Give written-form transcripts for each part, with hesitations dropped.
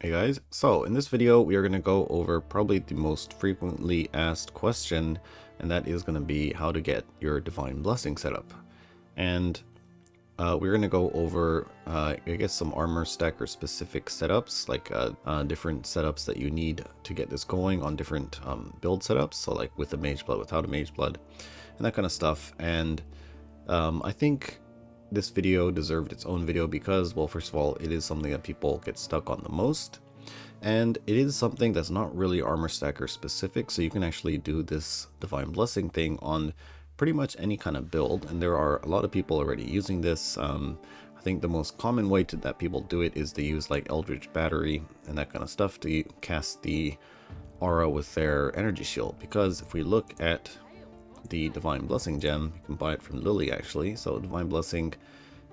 Hey guys, so in this video we are going to go over probably the most frequently asked question, and that is going to be how to get your Divine Blessing set up. And we're going to go over I guess some armor stacker specific setups, like different setups that you need to get this going on different build setups, so like with a Mageblood, without a Mageblood, and that kind of stuff. And I think this video deserved its own video because, well, first of all, it is something that people get stuck on the most, and it is something that's not really armor stacker specific, so you can actually do this Divine Blessing thing on pretty much any kind of build, and there are a lot of people already using this. I think the most common way that people do it is to use like Eldritch Battery and that kind of stuff to cast the aura with their energy shield, because if we look at the Divine Blessing gem, you can buy it from Lily actually. So Divine Blessing,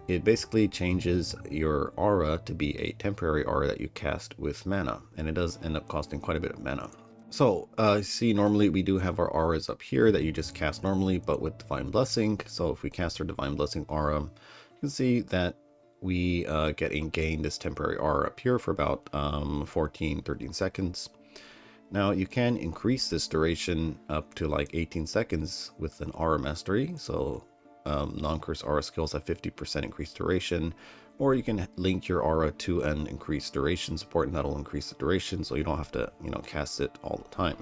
it basically changes your aura to be a temporary aura that you cast with mana, and it does end up costing quite a bit of mana. So see, normally we do have our auras up here that you just cast normally, but with Divine Blessing, so if we cast our Divine Blessing aura, you can see that we gain this temporary aura up here for about 13 seconds. Now you can increase this duration up to like 18 seconds with an aura mastery. So non-curse aura skills have 50% increased duration, or you can link your aura to an increased duration support, and that'll increase the duration so you don't have to, cast it all the time.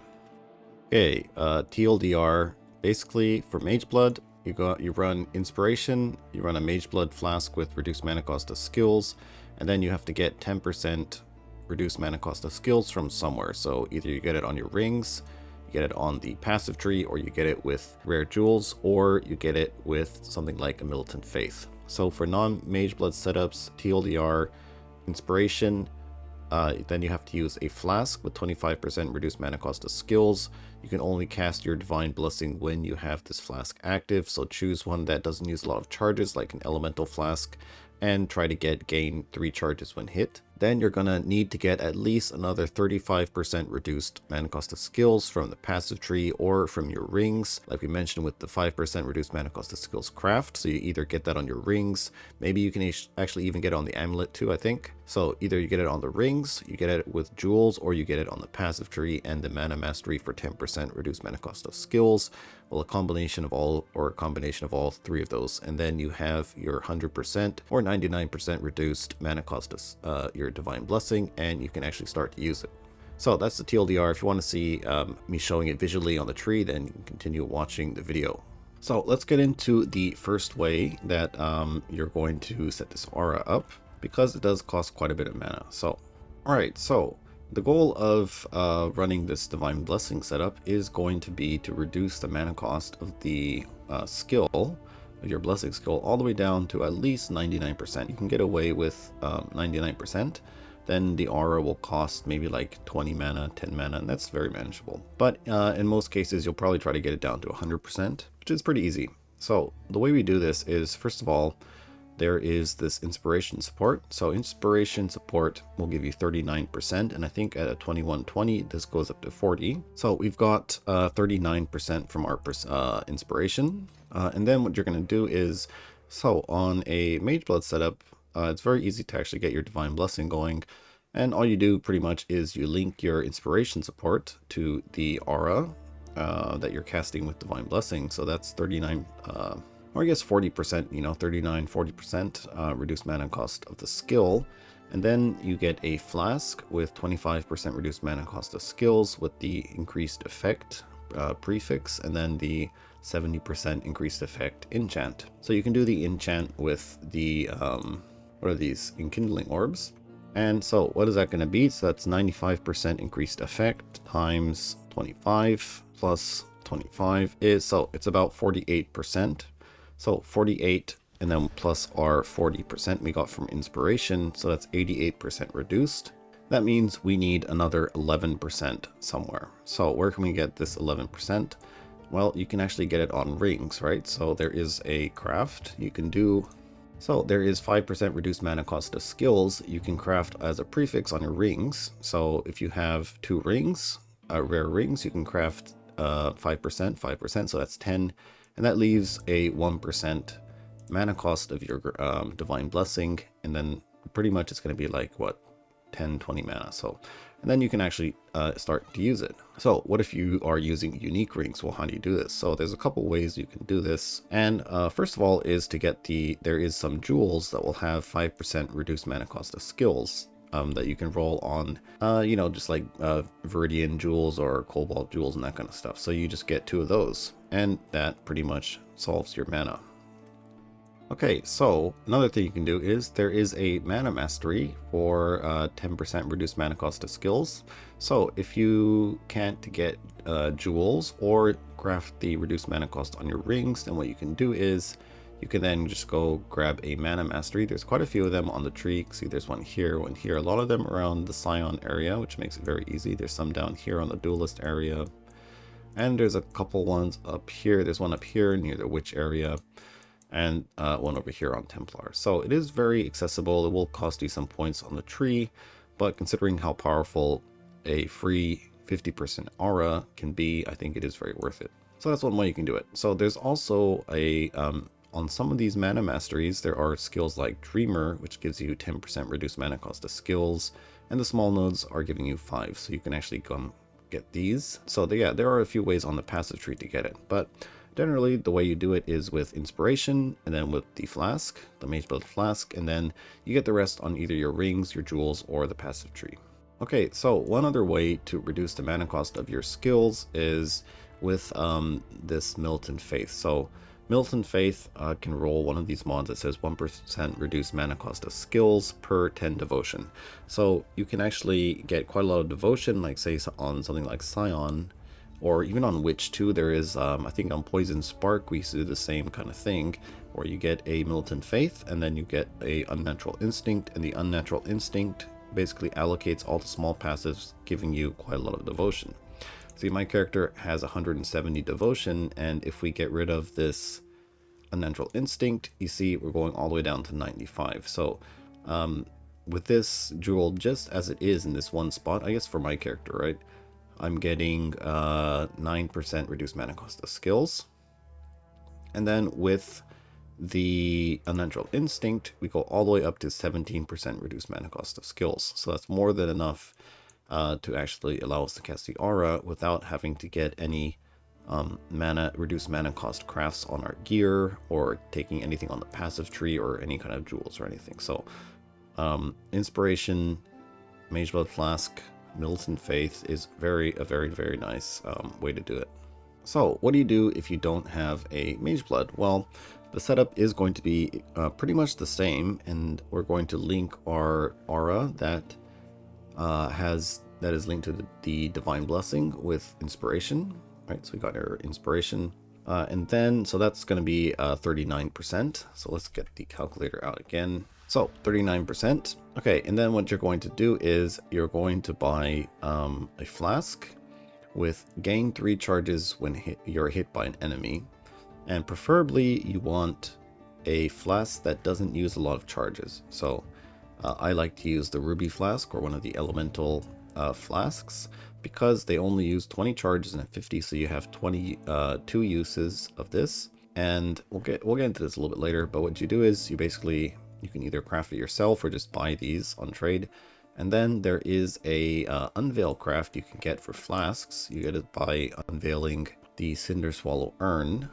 Okay, TLDR, basically for Mageblood, you run Inspiration, you run a Mageblood flask with reduced mana cost of skills, and then you have to get 10% reduced mana cost of skills from somewhere. So either you get it on your rings, you get it on the passive tree, or you get it with rare jewels, or you get it with something like a Militant Faith. So for non-Mageblood setups, TLDR, Inspiration, then you have to use a flask with 25% reduced mana cost of skills. You can only cast your Divine Blessing when you have this flask active, so choose one that doesn't use a lot of charges, like an elemental flask, and try to gain 3 charges when hit. Then you're gonna need to get at least another 35% reduced mana cost of skills from the passive tree or from your rings, like we mentioned with the 5% reduced mana cost of skills craft. So you either get that on your rings, maybe you can actually even get it on the amulet too, I think. So either you get it on the rings, you get it with jewels, or you get it on the passive tree and the mana mastery for 10% reduced mana cost of skills. Well, a combination of all 3 of those, and then you have your 100% or 99% reduced mana cost of your Divine Blessing, and you can actually start to use it. So that's the TLDR. If you want to see me showing it visually on the tree, then you can continue watching the video. So let's get into the first way that you're going to set this aura up, because it does cost quite a bit of mana. So, alright, so the goal of running this Divine Blessing setup is going to be to reduce the mana cost of the skill, of your Blessing skill, all the way down to at least 99%. You can get away with 99%. Then the aura will cost maybe like 20 mana, 10 mana, and that's very manageable. But in most cases, you'll probably try to get it down to 100%, which is pretty easy. So the way we do this is, first of all, there is this Inspiration support. So Inspiration support will give you 39%, and I think at a 2120 this goes up to 40. So we've got 39% from our Inspiration, and then what you're going to do is, so on a Mageblood setup, it's very easy to actually get your Divine Blessing going, and all you do pretty much is you link your Inspiration support to the aura that you're casting with Divine Blessing. So that's 39 or I guess 40%, 39, 40% reduced mana cost of the skill. And then you get a flask with 25% reduced mana cost of skills with the increased effect prefix, and then the 70% increased effect enchant. So you can do the enchant with the, what are these, enkindling orbs. And so what is that going to be? So that's 95% increased effect times 25 plus 25 is, so it's about 48%. So 48, and then plus our 40% we got from Inspiration, so that's 88% reduced. That means we need another 11% somewhere. So where can we get this 11%? Well, you can actually get it on rings, right? So there is a craft you can do. So there is 5% reduced mana cost of skills you can craft as a prefix on your rings. So if you have 2 rings, rare rings, you can craft 5%, so that's 10. And that leaves a 1% mana cost of your Divine Blessing, and then pretty much it's going to be like, what, 10, 20 mana. So, and then you can actually start to use it. So what if you are using unique rings? Well, how do you do this? So there's a couple ways you can do this. And first of all is to get there is some jewels that will have 5% reduced mana cost of skills that you can roll on, you know, just like Viridian jewels or Cobalt jewels and that kind of stuff. So you just get 2 of those, and that pretty much solves your mana. Okay, so another thing you can do is there is a mana mastery for 10% reduced mana cost of skills. So if you can't get jewels or craft the reduced mana cost on your rings, then what you can do is you can then just go grab a mana mastery. There's quite a few of them on the tree. See, there's one here, one here. A lot of them around the Scion area, which makes it very easy. There's some down here on the Duelist area. And there's a couple ones up here. There's one up here near the Witch area. And one over here on Templar. So it is very accessible. It will cost you some points on the tree, but considering how powerful a free 50% aura can be, I think it is very worth it. So that's one way you can do it. So there's also a on some of these mana masteries, there are skills like Dreamer, which gives you 10% reduced mana cost of skills, and the small nodes are giving you 5, so you can actually come get these. So yeah, there are a few ways on the passive tree to get it, but generally, the way you do it is with Inspiration, and then with the Flask, the Mageblood Flask, and then you get the rest on either your rings, your jewels, or the passive tree. Okay, so one other way to reduce the mana cost of your skills is with this Militant Faith. So Militant Faith can roll one of these mods that says 1% reduced mana cost of skills per 10 devotion. So you can actually get quite a lot of devotion, like say on something like Scion, or even on Witch too. There is, I think on Poison Spark, we used to do the same kind of thing, where you get a Militant Faith, and then you get a Unnatural Instinct, and the Unnatural Instinct basically allocates all the small passives, giving you quite a lot of devotion. See, my character has 170 devotion, and if we get rid of this Unnatural Instinct, you see we're going all the way down to 95. So with this jewel, just as it is in this one spot, I guess for my character, right, I'm getting 9% reduced mana cost of skills. And then with the Unnatural Instinct, we go all the way up to 17% reduced mana cost of skills. So that's more than enough to actually allow us to cast the aura without having to get any reduced mana cost crafts on our gear, or taking anything on the passive tree, or any kind of jewels or anything. So Inspiration, Mageblood Flask, Militant Faith is a very nice way to do it. So what do you do if you don't have a Mageblood? Well, the setup is going to be pretty much the same, and we're going to link our aura that is linked to the Divine Blessing with Inspiration. Right, so we got our Inspiration, and then so that's going to be 39%. So let's get the calculator out again. So 39%. Okay, and then what you're going to do is you're going to buy a flask with gain 3 charges when you're hit by an enemy, and preferably you want a flask that doesn't use a lot of charges. So I like to use the Ruby Flask or one of the elemental flasks, because they only use 20 charges and 50, so you have 22 uses of this. And we'll get into this a little bit later, but what you do is you can either craft it yourself or just buy these on trade. And then there is a unveil craft you can get for flasks. You get it by unveiling the Cinder Swallow urn.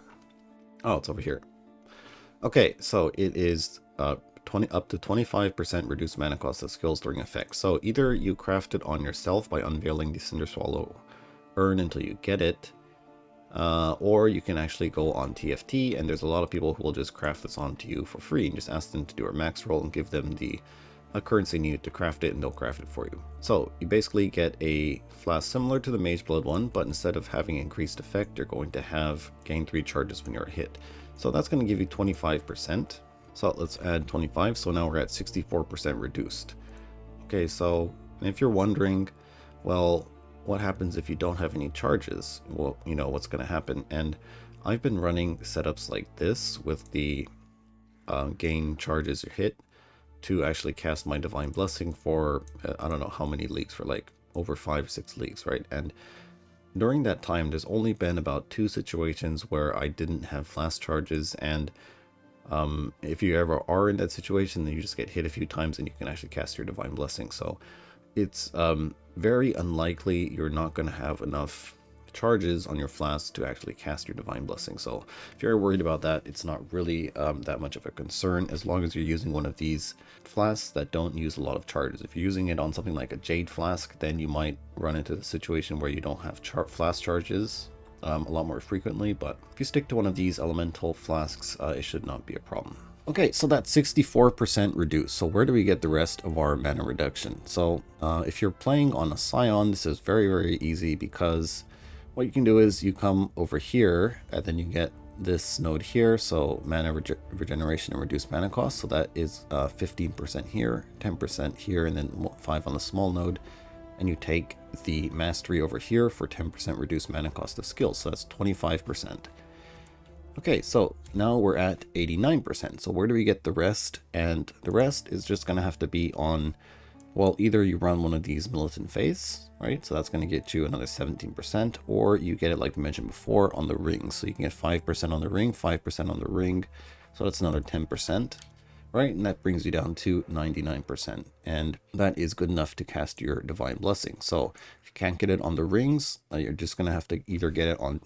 Oh, it's over here. Okay, so it is up to 25% reduced mana cost of skills during effect. So either you craft it on yourself by unveiling the Cinder Swallow urn until you get it, or you can actually go on TFT, and there's a lot of people who will just craft this onto you for free and just ask them to do a max roll and give them the currency needed to craft it, and they'll craft it for you. So you basically get a flask similar to the Mageblood one, but instead of having increased effect, you're going to have gain 3 charges when you're hit. So that's going to give you 25%. So let's add 25. So now we're at 64% reduced. Okay, so if you're wondering, well, what happens if you don't have any charges? Well, you know what's going to happen. And I've been running setups like this with the gain charges or hit to actually cast my Divine Blessing for I don't know how many leagues, for like over 5-6 leagues, right? And during that time, there's only been about 2 situations where I didn't have flask charges, and if you ever are in that situation, then you just get hit a few times and you can actually cast your Divine Blessing. So it's very unlikely you're not going to have enough charges on your flask to actually cast your Divine Blessing. So if you're worried about that, it's not really that much of a concern as long as you're using one of these flasks that don't use a lot of charges. If you're using it on something like a Jade flask, then you might run into the situation where you don't have flask charges a lot more frequently, but if you stick to one of these elemental flasks, it should not be a problem. Okay, so that's 64% reduced. So where do we get the rest of our mana reduction? So if you're playing on a Scion, this is very, very easy, because what you can do is you come over here and then you get this node here. So mana regeneration and reduced mana cost. So that is 15% here, 10% here, and then 5 on the small node. And you take the mastery over here for 10% reduced mana cost of skills. So that's 25%. Okay, so now we're at 89%. So where do we get the rest? And the rest is just going to have to be on, well, either you run one of these Militant Faiths, right? So that's going to get you another 17%, or you get it, like we mentioned before, on the ring. So you can get 5% on the ring, 5% on the ring. So that's another 10%, right? And that brings you down to 99%. And that is good enough to cast your Divine Blessing. So if you can't get it on the rings, you're just going to have to either get it on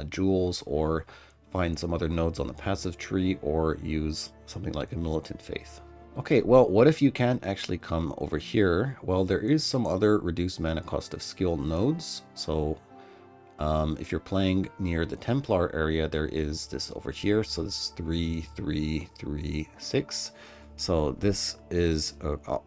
jewels, or find some other nodes on the passive tree, or use something like a Militant Faith. Okay, well, what if you can't actually come over here? Well, there is some other reduced mana cost of skill nodes. So if you're playing near the Templar area, there is this over here. So this is 3, 3, 3, 6. So this is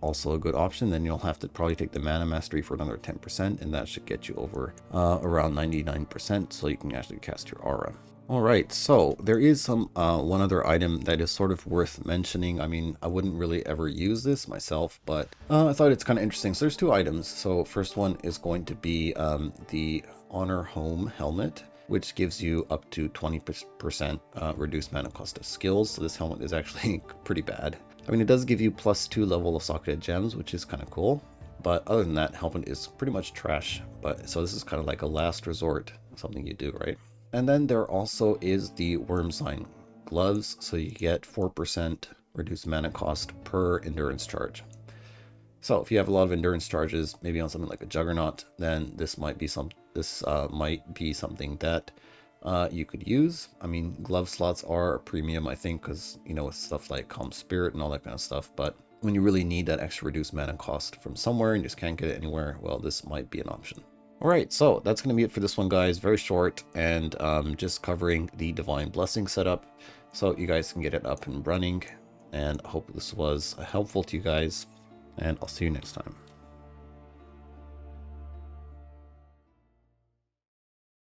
also a good option. Then you'll have to probably take the Mana Mastery for another 10%, and that should get you over around 99%, so you can actually cast your aura. Alright, so there is some one other item that is sort of worth mentioning. I mean, I wouldn't really ever use this myself, but I thought it's kind of interesting. So there's 2 items. So first one is going to be the Honor Home Helmet, which gives you up to 20% reduced mana cost of skills. So this helmet is actually pretty bad. I mean, it does give you +2 level of socketed gems, which is kind of cool. But other than that, helmet is pretty much trash. But so this is kind of like a last resort, something you do, right? And then there also is the Worm Sign gloves, so you get 4% reduced mana cost per endurance charge. So if you have a lot of endurance charges, maybe on something like a Juggernaut, then this might be something that you could use. I mean, glove slots are a premium, I think, because, you know, with stuff like Calm Spirit and all that kind of stuff. But when you really need that extra reduced mana cost from somewhere and just can't get it anywhere, well, this might be an option. Alright, so that's going to be it for this one, guys. Very short, and just covering the Divine Blessing setup so you guys can get it up and running. And I hope this was helpful to you guys, and I'll see you next time.